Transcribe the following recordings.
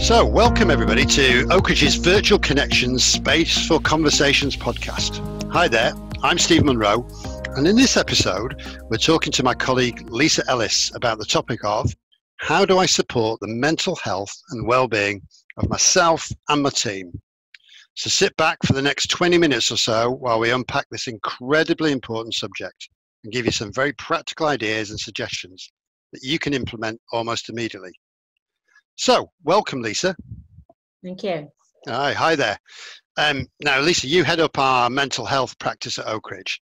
So, welcome everybody to Oak Ridge's Virtual Connections Space for Conversations podcast. Hi there, I'm Steve Munro, and in this episode, we're talking to my colleague Lisa Ellis about the topic of how do I support the mental health and well-being of myself and my team. So sit back for the next 20 minutes or so while we unpack this incredibly important subject and give you some very practical ideas and suggestions that you can implement almost immediately. So, welcome, Lisa. Thank you. Hi there. Now, Lisa, you head up our mental health practice at Oak Ridge.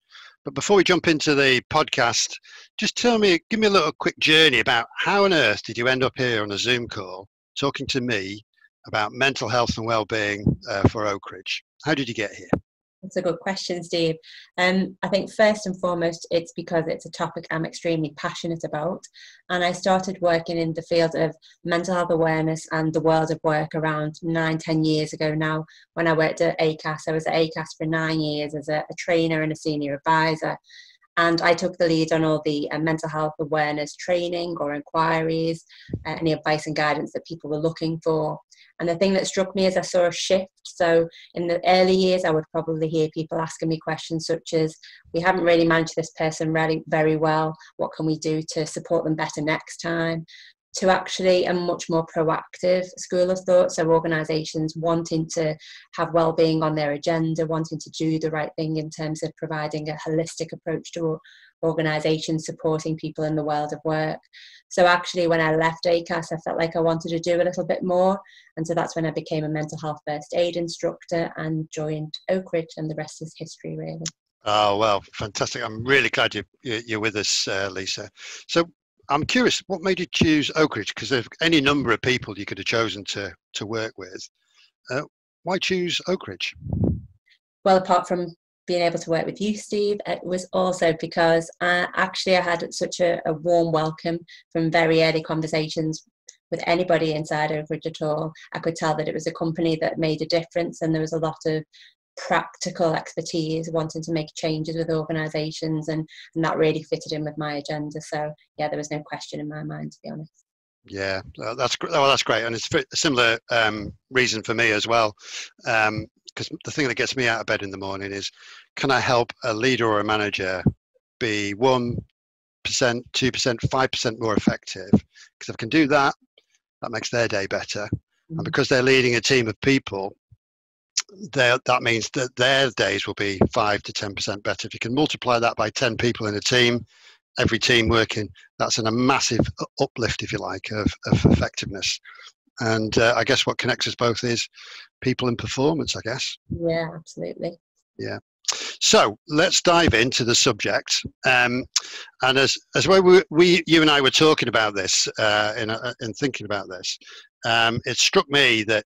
But before we jump into the podcast, just give me a little quick journey about how on earth did you end up here on a Zoom call talking to me about mental health and well-being for Oak Ridge? How did you get here? That's a good question, Steve. I think first and foremost, it's because it's a topic I'm extremely passionate about. And I started working in the field of mental health awareness and the world of work around 9-10 years ago now, when I worked at ACAS. I was at ACAS for 9 years as a trainer and a senior advisor. And I took the lead on all the mental health awareness training or inquiries, any advice and guidance that people were looking for. And the thing that struck me is I saw a shift. So in the early years, I would probably hear people asking me questions such as, we haven't really managed this person really very well. What can we do to support them better next time? To actually a much more proactive school of thought. So organisations wanting to have well-being on their agenda, wanting to do the right thing in terms of providing a holistic approach to organisations supporting people in the world of work. So actually when I left ACAS, I felt like I wanted to do a little bit more. And so that's when I became a mental health first aid instructor and joined Oak Ridge, and the rest is history, really. Oh, well, fantastic. I'm really glad you're with us, Lisa. So I'm curious, what made you choose Oak Ridge? Because there's any number of people you could have chosen to work with. Why choose Oak Ridge? Well, apart from being able to work with you, Steve, it was also because I had such a warm welcome from very early conversations with anybody inside Oak Ridge at all. I could tell that it was a company that made a difference, and there was a lot of practical expertise wanting to make changes with organisations, and that really fitted in with my agenda. So yeah, there was no question in my mind, to be honest. Yeah, that's great, and it's a similar reason for me as well. Because the thing that gets me out of bed in the morning is, can I help a leader or a manager be 1%, 2%, 5% more effective? Because if I can do that, that makes their day better. Mm-hmm. And because they're leading a team of people, that means that their days will be 5 to 10% better. If you can multiply that by 10 people in a team, every team working, that's a massive uplift, if you like, of effectiveness. And I guess what connects us both is people and performance, I guess. Yeah, absolutely. Yeah. So let's dive into the subject. And as you and I were talking about this, in thinking about this, it struck me that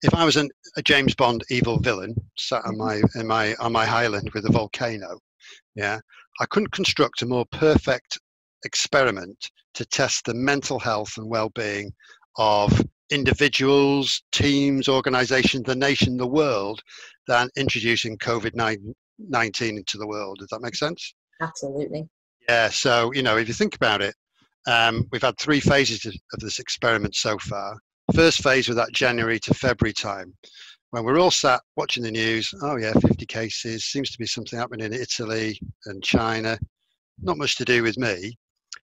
if I was a James Bond evil villain sat on my highland with a volcano, yeah, I couldn't construct a more perfect experiment to test the mental health and well-being of individuals, teams, organizations, the nation, the world, than introducing COVID-19 into the world. Does that make sense? Absolutely. Yeah. So, if you think about it, we've had 3 phases of this experiment so far. First phase was that January to February time, when we're all sat watching the news. Oh yeah, 50 cases, seems to be something happening in Italy and China, not much to do with me.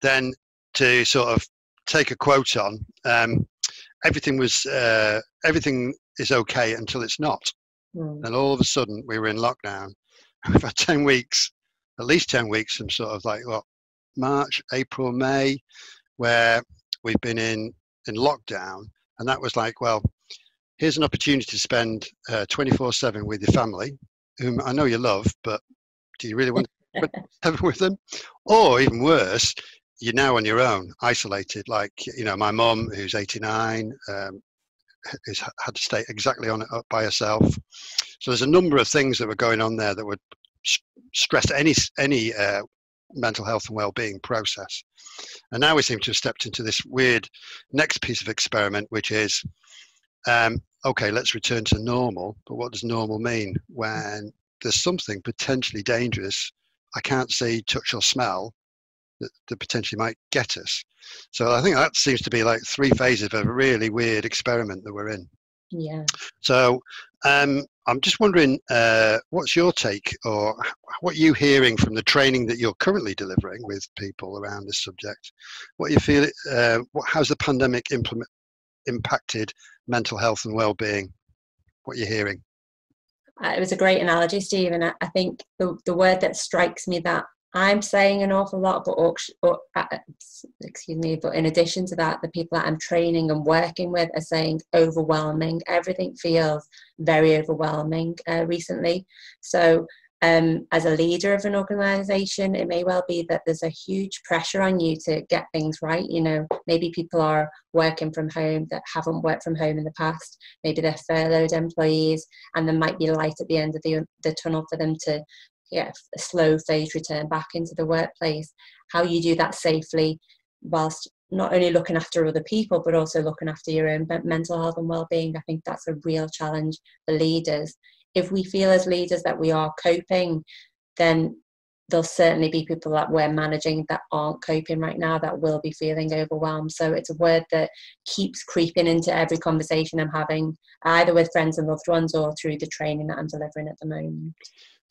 Then to sort of take a quote on, everything is okay until it's not. And all of a sudden we were in lockdown. We've had 10 weeks, at least 10 weeks from sort of like March, April, May, where we've been in lockdown. And that was like, well, here's an opportunity to spend 24/7 with your family, whom I know you love, but do you really want to spend with them? Or even worse, you're now on your own, isolated. Like, my mum, who's 89, has had to stay exactly on it up by herself. So there's a number of things that were going on there that would stress any mental health and well-being process. And now we seem to have stepped into this weird next piece of experiment, which is, okay, let's return to normal. But what does normal mean when there's something potentially dangerous I can't see, touch or smell, that potentially might get us. So I think that seems to be like 3 phases of a really weird experiment that we're in. Yeah. So I'm just wondering, what's your take, or what are you hearing from the training that you're currently delivering with people around this subject? What you feel? How's the pandemic impacted mental health and well-being? What you're hearing? It was a great analogy, Steve, and I think the word that strikes me that I'm saying an awful lot, but excuse me, but in addition to that, the people that I'm training and working with are saying overwhelming. Everything feels very overwhelming recently. So as a leader of an organization, it may well be that there's a huge pressure on you to get things right. You know, maybe people are working from home that haven't worked from home in the past. Maybe they're furloughed employees, and there might be light at the end of the tunnel for them to a slow phase return back into the workplace. How you do that safely whilst not only looking after other people, but also looking after your own mental health and well-being. I think that's a real challenge for leaders. If we feel as leaders that we are coping, then there'll certainly be people that we're managing that aren't coping right now, that will be feeling overwhelmed. So it's a word that keeps creeping into every conversation I'm having, either with friends and loved ones or through the training that I'm delivering at the moment.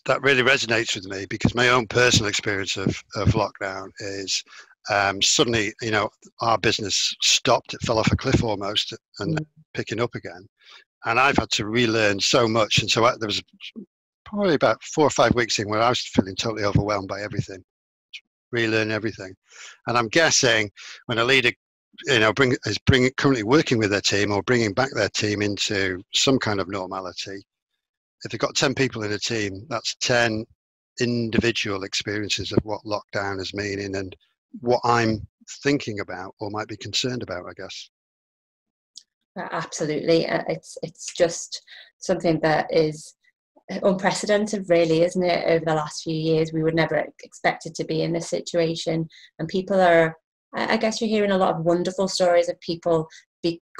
That really resonates with me, because my own personal experience of lockdown is suddenly, you know, our business stopped. It fell off a cliff almost, and picking up again. And I've had to relearn so much. And so there was probably about 4 or 5 weeks in where I was feeling totally overwhelmed by everything, relearn everything. And I'm guessing when a leader, you know, is currently working with their team or bringing back their team into some kind of normality, if they've got 10 people in a team, that's 10 individual experiences of what lockdown is meaning and what I'm thinking about or might be concerned about, I guess. Absolutely. It's just something that is unprecedented, really, isn't it? Over the last few years, we would never expect it to be in this situation. And people are, I guess you're hearing a lot of wonderful stories of people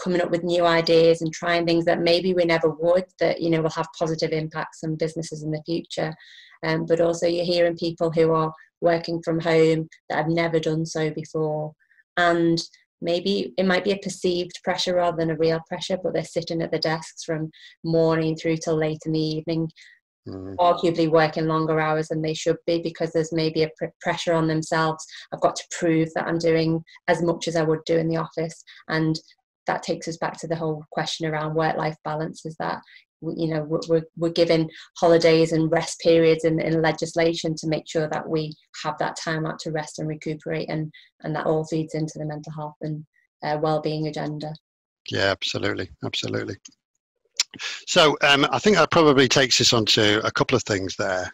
coming up with new ideas and trying things that maybe we never would, that, you know, will have positive impacts on businesses in the future. But also you're hearing people who are working from home that have never done so before. And maybe it might be a perceived pressure rather than a real pressure, but they're sitting at the desks from morning through till late in the evening, arguably working longer hours than they should be, because there's maybe a pressure on themselves. I've got to prove that I'm doing as much as I would do in the office. And that takes us back to the whole question around work-life balance, is that, you know, we're given holidays and rest periods in legislation to make sure that we have that time out to rest and recuperate, and that all feeds into the mental health and well-being agenda. Yeah, absolutely. So I think that probably takes us on to a couple of things there,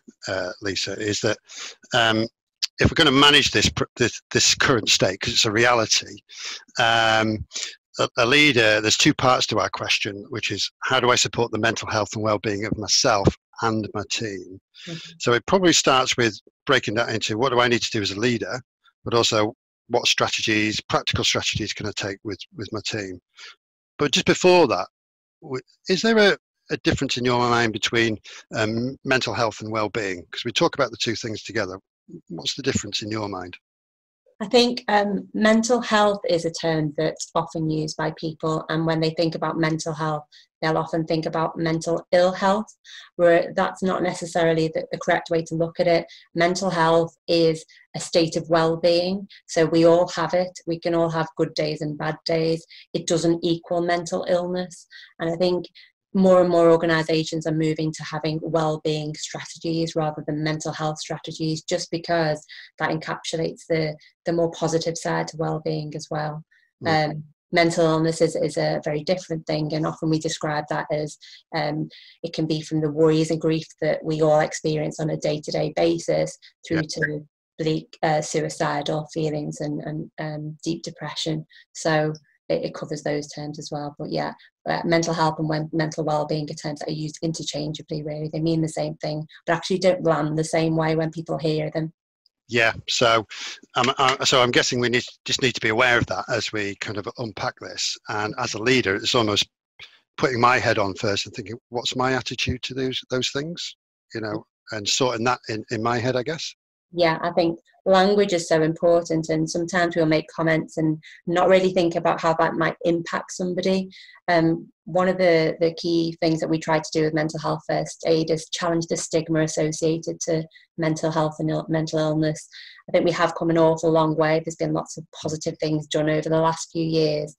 Lisa, is that if we're going to manage this current state, because it's a reality, a leader, there's 2 parts to our question, which is how do I support the mental health and well-being of myself and my team? So it probably starts with breaking that into what do I need to do as a leader, but also what strategies, practical strategies can I take with my team? But just before that, is there a difference in your mind between mental health and well-being? Because we talk about the 2 things together. What's the difference in your mind? I think mental health is a term that's often used by people, and when they think about mental health, they'll often think about mental ill health, where that's not necessarily the correct way to look at it. Mental health is a state of well-being, so we all have it. We can all have good days and bad days. It doesn't equal mental illness, and I think more and more organisations are moving to having well-being strategies rather than mental health strategies, just because that encapsulates the more positive side to well-being as well. Mental illness is a very different thing, and often we describe that as it can be from the worries and grief that we all experience on a day-to-day basis through to bleak suicidal feelings and deep depression. So it covers those terms as well. But yeah, mental health and mental well-being are terms that are used interchangeably, really. They mean the same thing, but actually don't land the same way when people hear them. Yeah, so I'm guessing we just need to be aware of that as we kind of unpack this. And as a leader, it's almost putting my head on first and thinking, what's my attitude to those things, you know, and sorting that in my head, I guess. Yeah, I think language is so important, and sometimes we'll make comments and not really think about how that might impact somebody. One of the key things that we try to do with mental health first aid is challenge the stigma associated to mental health and mental illness. I think we have come an awful long way. There's been lots of positive things done over the last few years.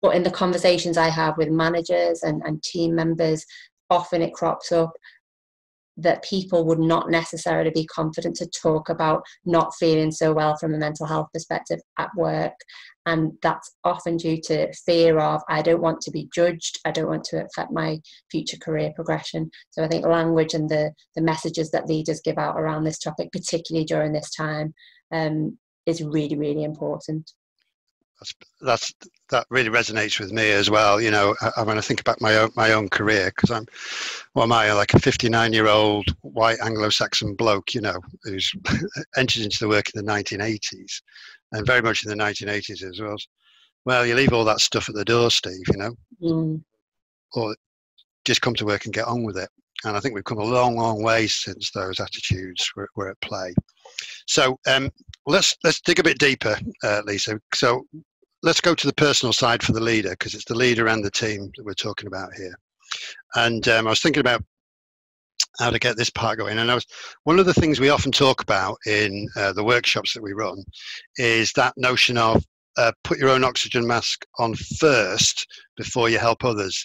But in the conversations I have with managers and team members, often it crops up that people would not necessarily be confident to talk about not feeling so well from a mental health perspective at work. And that's often due to fear of, I don't want to be judged, I don't want to affect my future career progression. So I think language and the messages that leaders give out around this topic, particularly during this time, is really, really important. That really resonates with me as well. You know, when I think about my own career, because what am I, like a 59-year-old white Anglo-Saxon bloke, you know, who's entered into the work in the 1980s, and very much in the 1980s as well. Well, you leave all that stuff at the door, Steve, you know, or just come to work and get on with it. And I think we've come a long, long way since those attitudes were at play. So let's dig a bit deeper, Lisa. So let's go to the personal side for the leader, because it's the leader and the team that we're talking about here. And I was thinking about how to get this part going. And one of the things we often talk about in the workshops that we run is that notion of put your own oxygen mask on first before you help others.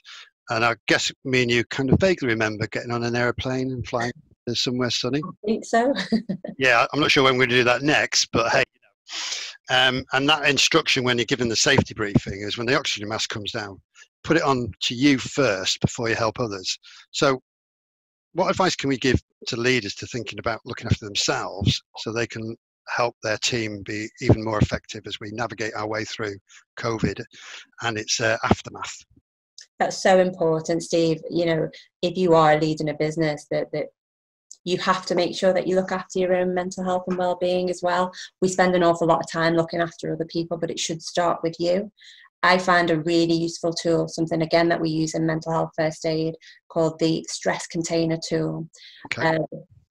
And I guess me and you kind of vaguely remember getting on an aeroplane and flying somewhere sunny. I think so. Yeah, I'm not sure when we're going to do that next, but hey, you know. And that instruction when you're given the safety briefing is when the oxygen mask comes down, put it on to you first before you help others. So what advice can we give to leaders to thinking about looking after themselves so they can help their team be even more effective as we navigate our way through COVID and its aftermath? That's so important, Steve. You know, if you are leading a business, that you have to make sure that you look after your own mental health and well-being as well. We spend an awful lot of time looking after other people, but it should start with you. I find a really useful tool, something again that we use in mental health first aid, called the stress container tool. Okay.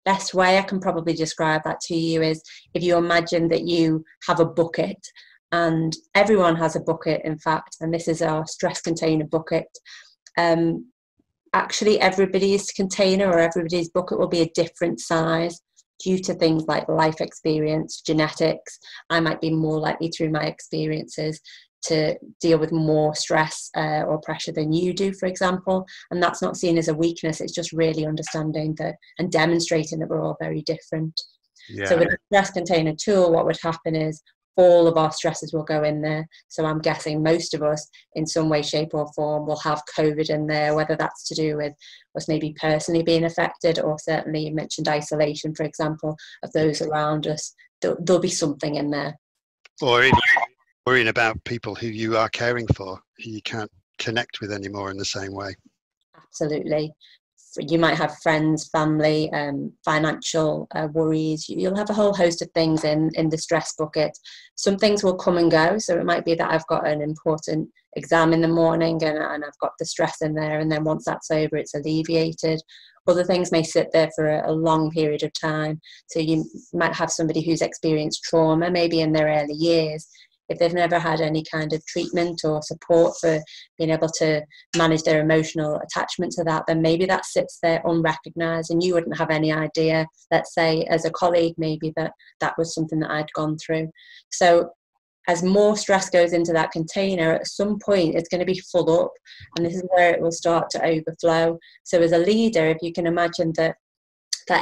Best way I can probably describe that to you is if you imagine that you have a bucket, and everyone has a bucket, in fact, and this is our stress container bucket. Actually, everybody's container or everybody's bucket will be a different size due to things like life experience, genetics. I might be more likely through my experiences to deal with more stress or pressure than you do, for example. And that's not seen as a weakness. It's just really understanding that and demonstrating that we're all very different. Yeah. So with the stress container tool, what would happen is all of our stresses will go in there. So I'm guessing most of us in some way, shape or form will have COVID in there, whether that's to do with us maybe personally being affected, or certainly you mentioned isolation, for example, of those around us. There'll be something in there. Or even worrying about people who you are caring for, who you can't connect with anymore in the same way. Absolutely. You might have friends, family, financial worries. You'll have a whole host of things in the stress bucket. Some things will come and go. So it might be that I've got an important exam in the morning and I've got the stress in there. And then once that's over, it's alleviated. Other things may sit there for a long period of time. So you might have somebody who's experienced trauma, maybe in their early years. If they've never had any kind of treatment or support for being able to manage their emotional attachment to that, then maybe that sits there unrecognized and you wouldn't have any idea, let's say as a colleague, maybe that was something that I'd gone through. So as more stress goes into that container, at some point it's going to be full up, and this is where it will start to overflow. So as a leader, if you can imagine that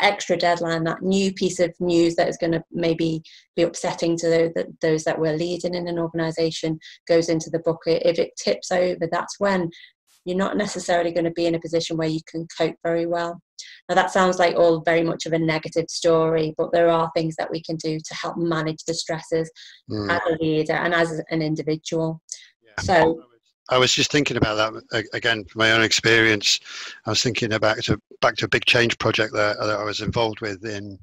extra deadline, that new piece of news that is going to maybe be upsetting to those that we're leading in an organisation goes into the bucket. If it tips over, that's when you're not necessarily going to be in a position where you can cope very well. Now that sounds like all very much of a negative story, but there are things that we can do to help manage the stresses as a leader and as an individual. Yeah. So I was just thinking about that again from my own experience. I was thinking back to a big change project that I was involved with in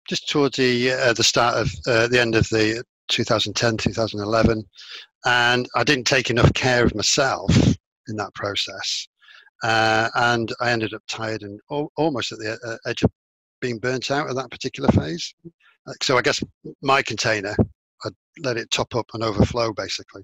just towards the start of the end of the 2010, 2011, and I didn't take enough care of myself in that process, and I ended up tired and almost at the edge of being burnt out at that particular phase. So I guess my container, I'd let it top up and overflow basically.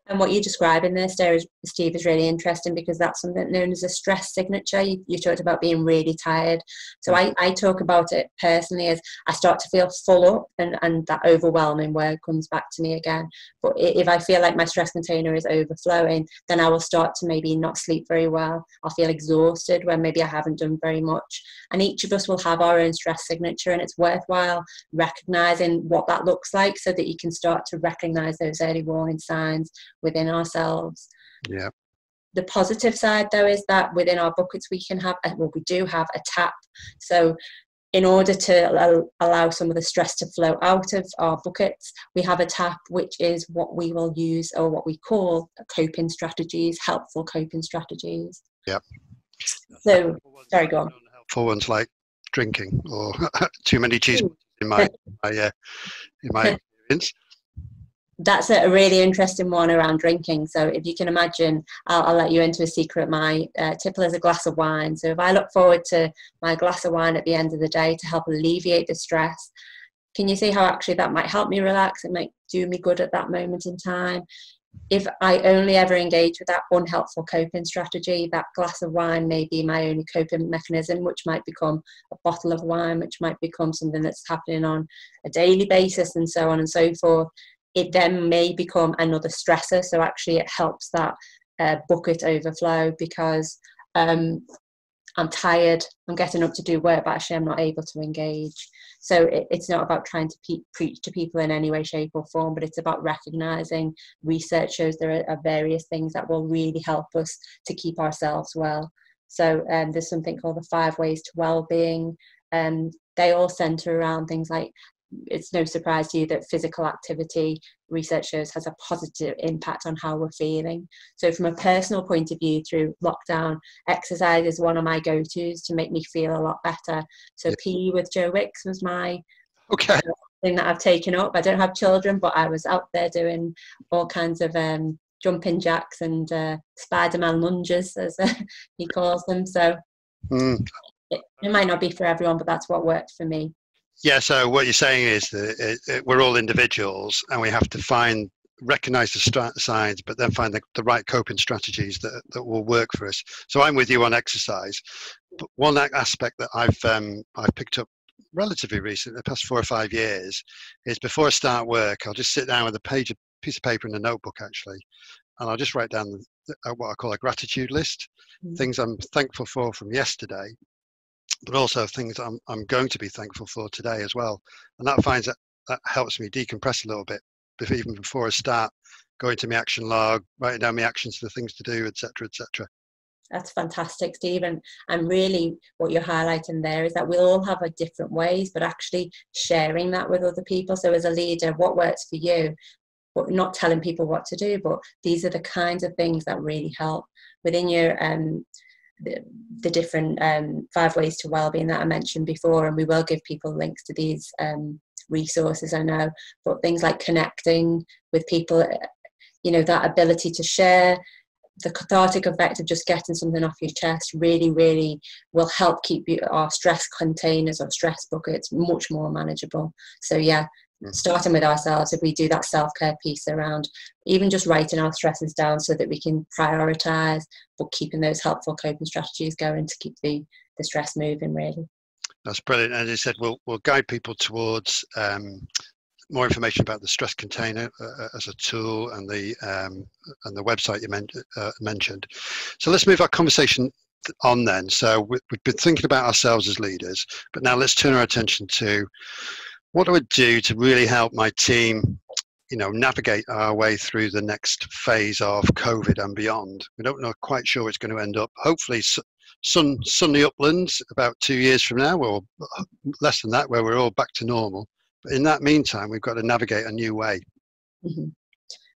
And what you're describing there, Steve, is really interesting, because that's something known as a stress signature. You talked about being really tired. So I talk about it personally as I start to feel full up, and that overwhelming word comes back to me again. But if I feel like my stress container is overflowing, then I will start to maybe not sleep very well. I'll feel exhausted when maybe I haven't done very much. And each of us will have our own stress signature, and it's worthwhile recognizing what that looks like so that you can start to recognize those early warning signs within ourselves. Yeah. The positive side, though, is that within our buckets we can have, well, we do have a tap. So in order to allow some of the stress to flow out of our buckets, we have a tap, which is what we will use, or what we call coping strategies, helpful coping strategies. Yeah. So, sorry, go on. Helpful ones like drinking or too many cheese in my experience. That's a really interesting one around drinking. So if you can imagine, I'll let you into a secret. My tipple is a glass of wine. So if I look forward to my glass of wine at the end of the day to help alleviate the stress, can you see how actually that might help me relax? It might do me good at that moment in time. If I only ever engage with that unhelpful coping strategy, that glass of wine may be my only coping mechanism, which might become a bottle of wine, which might become something that's happening on a daily basis, and so on and so forth. It then may become another stressor. So actually it helps that bucket overflow, because I'm tired, I'm getting up to do work, but actually I'm not able to engage. So it's not about trying to preach to people in any way, shape or form, but it's about recognizing. Research shows there are various things that will really help us to keep ourselves well. So there's something called the 5 ways to wellbeing. They all center around things like, it's no surprise to you that physical activity, research shows, has a positive impact on how we're feeling. So from a personal point of view, through lockdown, exercise is one of my go-tos to make me feel a lot better. So PE with Joe Wicks was my thing that I've taken up. I don't have children, but I was out there doing all kinds of jumping jacks and Spider-Man lunges, as he calls them. So it might not be for everyone, but that's what worked for me. Yeah, so what you're saying is that we're all individuals, and we have to recognize the signs, but then find the right coping strategies that will work for us. So I'm with you on exercise. But one aspect that I've picked up relatively recently, the past 4 or 5 years, is before I start work, I'll just sit down with a piece of paper and a notebook actually, and I'll just write down what I call a gratitude list, things I'm thankful for from yesterday, but also things I'm going to be thankful for today as well. And that helps me decompress a little bit, even before I start going to my action log, writing down my actions for things to do, etc., etc. That's fantastic, Steve. And really what you're highlighting there is that we'll all have our different ways, but actually sharing that with other people. So as a leader, what works for you, but not telling people what to do, but these are the kinds of things that really help within your the different 5 ways to wellbeing that I mentioned before. And we will give people links to these resources, I know, but things like connecting with people, that ability to share, the cathartic effect of just getting something off your chest really, really will help keep our stress containers or stress buckets much more manageable. So starting with ourselves, if we do that self-care piece around even just writing our stresses down so that we can prioritize, but keeping those helpful coping strategies going to keep the stress moving, really. That's brilliant. And as you said, we'll guide people towards more information about the stress container as a tool, and the website you mentioned. So let's move our conversation on then. So we've been thinking about ourselves as leaders, but now let's turn our attention to what do I do to really help my team, navigate our way through the next phase of COVID and beyond. We don't know quite sure where it's going to end up. Hopefully sunny uplands about 2 years from now, or less than that, where we're all back to normal. But in that meantime, we've got to navigate a new way. Mm-hmm.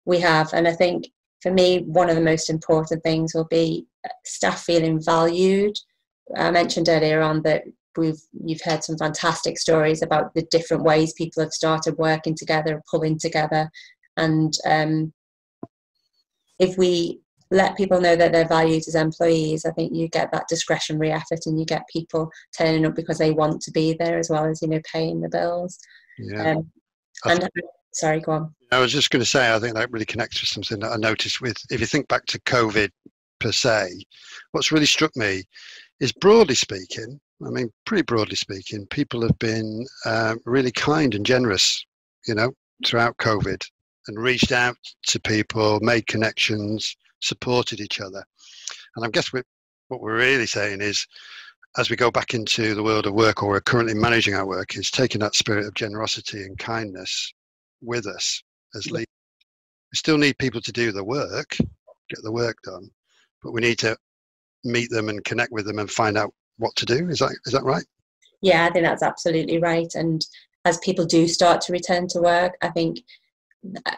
We have. And I think for me, one of the most important things will be staff feeling valued. I mentioned earlier on that you've heard some fantastic stories about the different ways people have started working together, pulling together. And if we let people know that they're valued as employees, I think you get that discretionary effort, and you get people turning up because they want to be there, as well as, paying the bills. Yeah. And sorry, go on. I was just going to say, I think that really connects with something that I noticed with, if you think back to COVID per se, what's really struck me is, broadly speaking, I mean, pretty broadly speaking, people have been really kind and generous, throughout COVID, and reached out to people, made connections, supported each other. And I guess what we're really saying is, as we go back into the world of work, or we're currently managing our work, is taking that spirit of generosity and kindness with us as leaders. We still need people to do the work, get the work done, but we need to meet them and connect with them and find out what to do. Is that right? Yeah, I think that's absolutely right. And as people do start to return to work, I think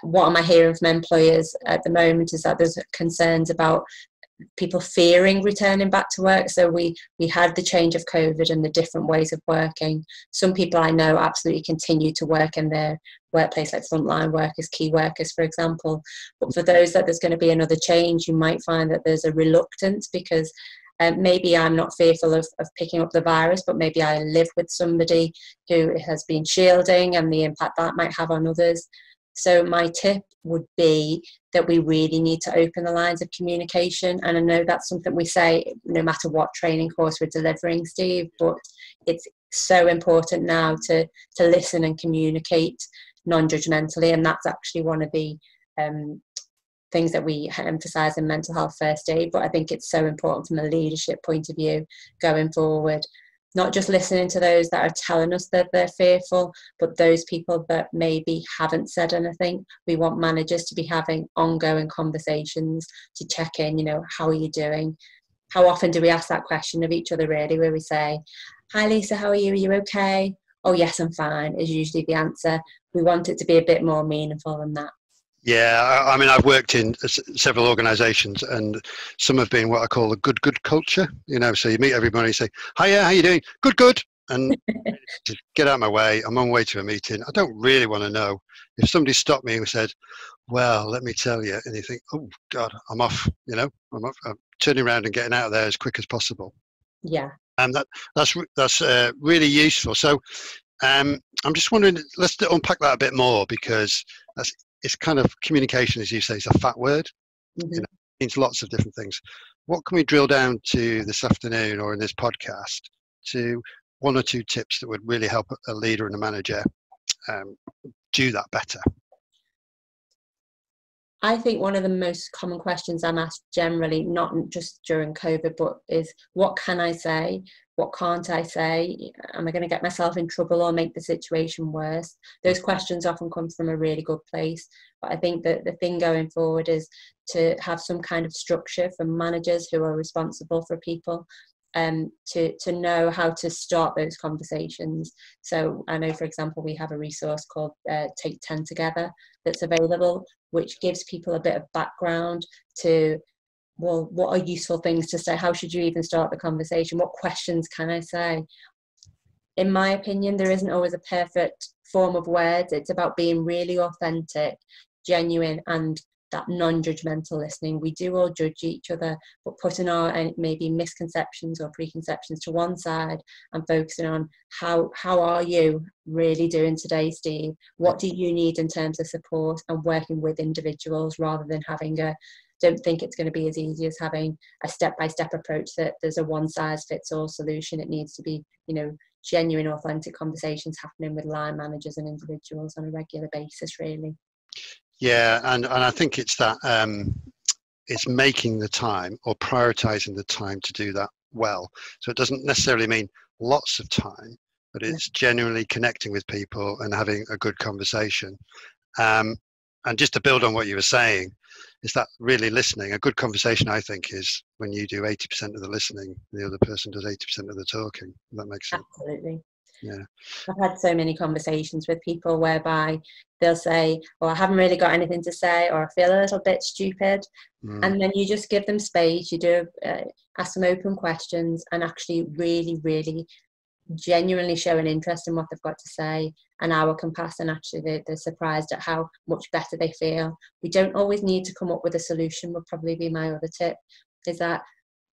what am I hearing from employers at the moment is that there's concerns about people fearing returning back to work. So we had the change of COVID and the different ways of working. Some people I know absolutely continue to work in their workplace, like frontline workers, key workers, for example. But for those that there's going to be another change, you might find that there's a reluctance, because maybe I'm not fearful of picking up the virus, but maybe I live with somebody who has been shielding, and the impact that might have on others. So my tip would be that we really need to open the lines of communication. And I know that's something we say no matter what training course we're delivering, Steve, but it's so important now to listen and communicate non-judgmentally. And that's actually one of the things that we emphasize in mental health first aid. But I think it's so important from a leadership point of view going forward, not just listening to those that are telling us that they're fearful, but those people that maybe haven't said anything. We want managers to be having ongoing conversations to check in, how are you doing? How often do we ask that question of each other, really, where we say, hi Lisa, how are you? Are you okay? Oh yes, I'm fine, is usually the answer. We want it to be a bit more meaningful than that. Yeah, I mean, I've worked in several organisations, and some have been what I call a good culture. So you meet everybody, you say, "Hiya, how you doing? Good," and to get out of my way. I'm on my way to a meeting. I don't really want to know if somebody stopped me and said, "Well, let me tell you," and you think, "Oh God, I'm off." I'm off. I'm turning around and getting out of there as quick as possible. Yeah, and that's really useful. So I'm just wondering, let's unpack that a bit more, because it's kind of communication, as you say, is a fat word. Mm-hmm. It means lots of different things. What can we drill down to this afternoon, or in this podcast, to one or two tips that would really help a leader and a manager do that better? I think one of the most common questions I'm asked generally, not just during COVID, but is, what can I say? What can't I say? Am I going to get myself in trouble or make the situation worse? Those questions often come from a really good place. But I think that the thing going forward is to have some kind of structure for managers who are responsible for people, to know how to start those conversations. So I know, for example, we have a resource called Take 10 Together that's available, which gives people a bit of background to, well, what are useful things to say? How should you even start the conversation? What questions can I say? In my opinion, there isn't always a perfect form of words. It's about being really authentic, genuine, and that non-judgmental listening. We do all judge each other, but putting our maybe misconceptions or preconceptions to one side and focusing on how are you really doing today, Steve? What do you need in terms of support, and working with individuals rather than having don't think it's going to be as easy as having a step-by-step approach that there's a one-size-fits-all solution. It needs to be, genuine, authentic conversations happening with line managers and individuals on a regular basis, really. Yeah, and I think it's that it's making the time, or prioritizing the time to do that well. So it doesn't necessarily mean lots of time, but it's genuinely connecting with people and having a good conversation. And just to build on what you were saying, is that really listening. A good conversation, I think, is when you do 80% of the listening, the other person does 80% of the talking. That makes sense. Absolutely. Yeah. I've had so many conversations with people whereby they'll say, "Oh, I haven't really got anything to say," or "I feel a little bit stupid." And then you just give them space. You do ask them open questions, and actually really, really genuinely show an interest in what they've got to say, an hour can pass and actually they're surprised at how much better they feel. We don't always need to come up with a solution, would probably be my other tip, is that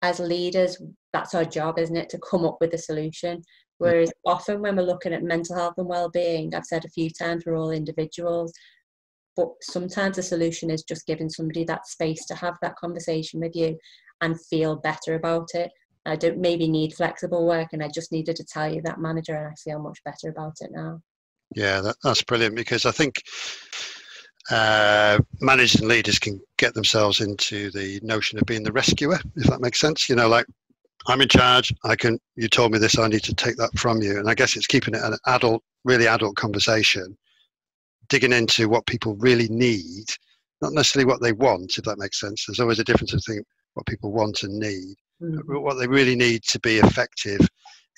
as leaders, that's our job, isn't it, to come up with a solution. Whereas often when we're looking at mental health and well-being, I've said a few times, we're all individuals, but sometimes the solution is just giving somebody that space to have that conversation with you and feel better about it. I don't maybe need flexible work, and I just needed to tell you that, manager, and I feel much better about it now. Yeah, that's brilliant, because I think managers and leaders can get themselves into the notion of being the rescuer, if that makes sense. You know, like, I'm in charge, you told me this, I need to take that from you. And I guess it's keeping it an adult, really adult conversation, digging into what people really need, not necessarily what they want, if that makes sense. There's always a difference between what people want and need, but what they really need to be effective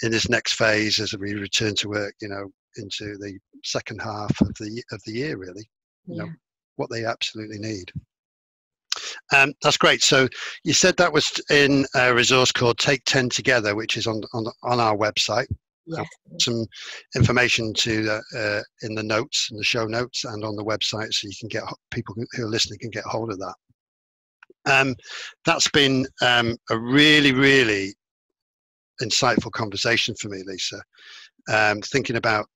in this next phase as we return to work, you know, into the second half of the year, really. You know, what they absolutely need. That's great. So you said that was in a resource called Take 10 Together, which is on our website. Yes. Some information to in the notes, in the show notes, and on the website, so you can get people who are listening can get hold of that. That's been a really, really insightful conversation for me, Lisa. Thinking about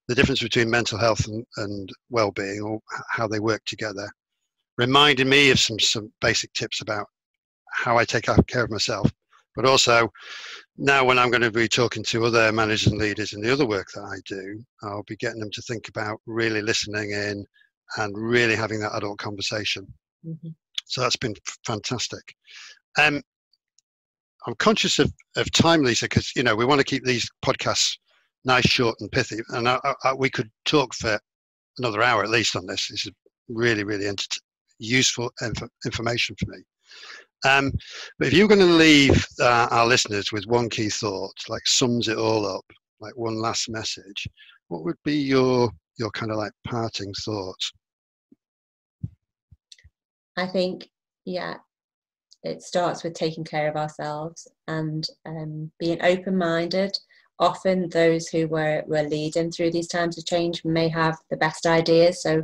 the difference between mental health and well-being, or how they work together, reminding me of some basic tips about how I take care of myself, but also now when I'm going to be talking to other managers and leaders in the other work that I do, I'll be getting them to think about really listening in and really having that adult conversation. So that's been fantastic. I'm conscious of time, Lisa, because, you know, we want to keep these podcasts nice, short and pithy, and we could talk for another hour at least on this. This is really, really useful information for me. But if you're going to leave our listeners with one key thought, like sums it all up, like one last message, what would be your kind of like parting thoughts? I think, it starts with taking care of ourselves and being open-minded. Often those who were leading through these times of change may have the best ideas, so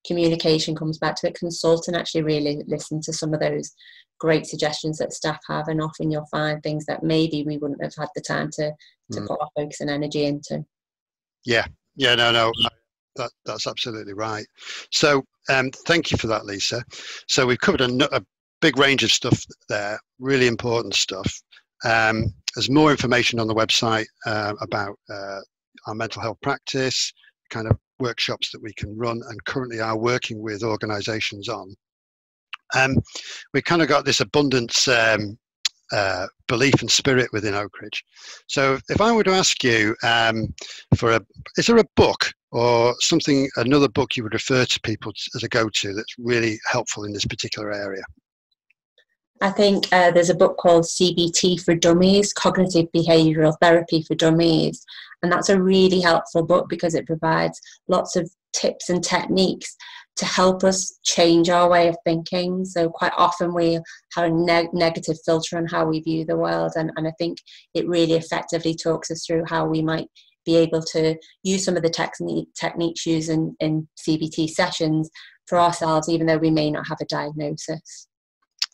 communication comes back to it. Consult and actually really listen to some of those great suggestions that staff have, and often you'll find things that maybe we wouldn't have had the time to put our focus and energy into. That's absolutely right. So thank you for that, Lisa. So we've covered a big range of stuff there, really important stuff. There's more information on the website about our mental health practice, kind of workshops that we can run and currently are working with organisations on. We've kind of got this abundance belief and spirit within Oak Ridge. So if I were to ask you is there a book or something, another book you would refer to people as a go-to that's really helpful in this particular area? I think there's a book called CBT for Dummies, Cognitive Behavioural Therapy for Dummies. And that's a really helpful book because it provides lots of tips and techniques to help us change our way of thinking. So quite often we have a negative filter on how we view the world. And I think it really effectively talks us through how we might be able to use some of the techniques used in CBT sessions for ourselves, even though we may not have a diagnosis.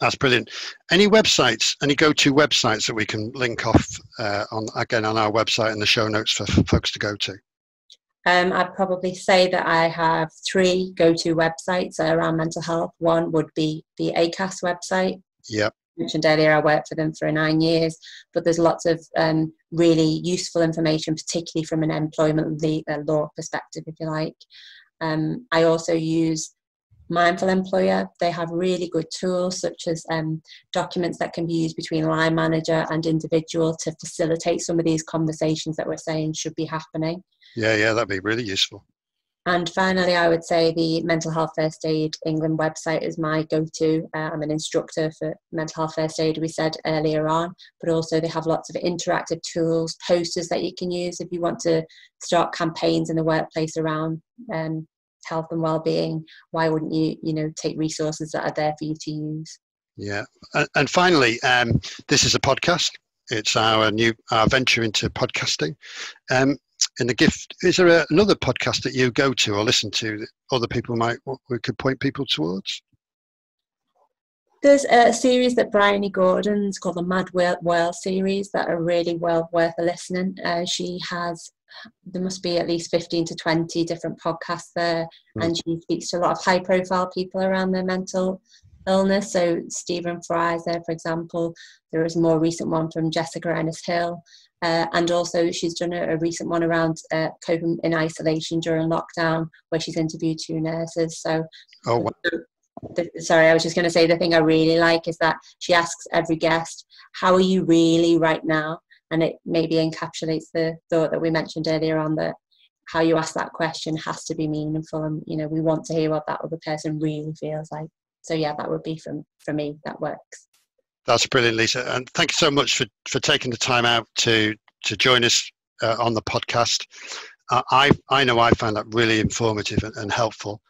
That's brilliant. Any websites, any go-to websites that we can link off on our website in the show notes for folks to go to? I'd probably say that I have 3 go-to websites around mental health. One would be the ACAS website. Yep. I mentioned earlier I worked for them for 9 years, but there's lots of really useful information, particularly from an employment law perspective, if you like. I also use Mindful Employer. They have really good tools such as documents that can be used between line manager and individual to facilitate some of these conversations that we're saying should be happening. Yeah, that'd be really useful. And finally, I would say the Mental Health First Aid England website is my go-to. I'm an instructor for mental health first aid, we said earlier on, but also they have lots of interactive tools, posters that you can use if you want to start campaigns in the workplace around health and well-being. Why wouldn't you take resources that are there for you to use? Yeah. And finally, this is a podcast, It's our venture into podcasting. In the gift, is there another podcast that you go to or listen to that other people we could point people towards? There's a series that Bryony Gordon's called the Mad World series that are really well worth a listening. She has, there must be at least 15 to 20 different podcasts there, and she speaks to a lot of high profile people around their mental illness. So Stephen Fry's there, for example. There is a more recent one from Jessica Ennis-Hill. And also she's done a recent one around coping in isolation during lockdown, where she's interviewed 2 nurses. So, oh, wow. Sorry, I was just going to say the thing I really like is that she asks every guest, how are you really right now? And it maybe encapsulates the thought that we mentioned earlier on, that how you ask that question has to be meaningful, and we want to hear what that other person really feels like. So yeah, that would be for me, that works. That's brilliant, Lisa, and thank you so much for taking the time out to join us on the podcast. I know I found that really informative and helpful.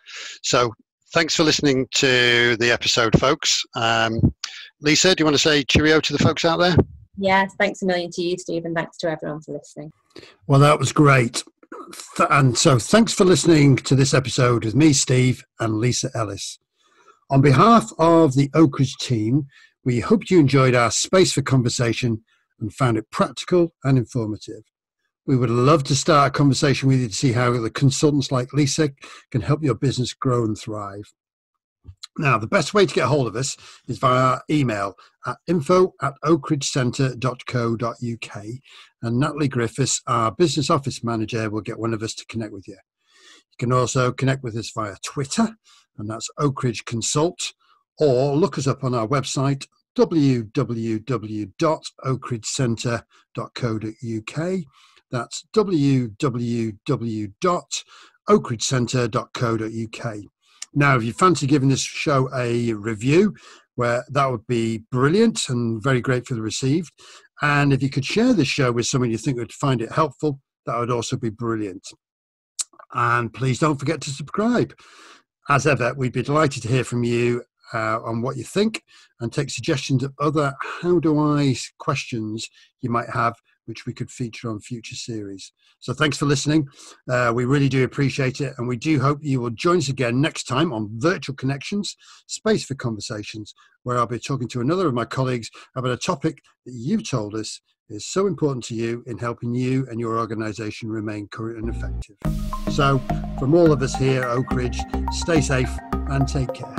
So thanks for listening to the episode, folks. Lisa, do you want to say cheerio to the folks out there? Yes, thanks a million to you, Steve, and thanks to everyone for listening. Well, that was great. And so thanks for listening to this episode with me, Steve, and Lisa Ellis. On behalf of the Oak Ridge team, we hope you enjoyed our space for conversation and found it practical and informative. We would love to start a conversation with you to see how the consultants like Lisa can help your business grow and thrive. Now, the best way to get hold of us is via our email at info@oakridgecentre.co.uk, and Natalie Griffiths, our business office manager, will get one of us to connect with you. You can also connect with us via Twitter, and that's Oak Ridge Consult, or look us up on our website, www.oakridgecentre.co.uk. That's www.oakridgecentre.co.uk. Now, if you fancy giving this show a review, that would be brilliant and very gratefully received. And if you could share this show with someone you think would find it helpful, that would also be brilliant. And please don't forget to subscribe. As ever, we'd be delighted to hear from you on what you think, and take suggestions of other how do I questions you might have, which we could feature on future series. So thanks for listening. We really do appreciate it, and we do hope you will join us again next time on Virtual Connections, Space for Conversations, where I'll be talking to another of my colleagues about a topic that you've told us is so important to you in helping you and your organisation remain current and effective. So from all of us here at Oak Ridge, stay safe and take care.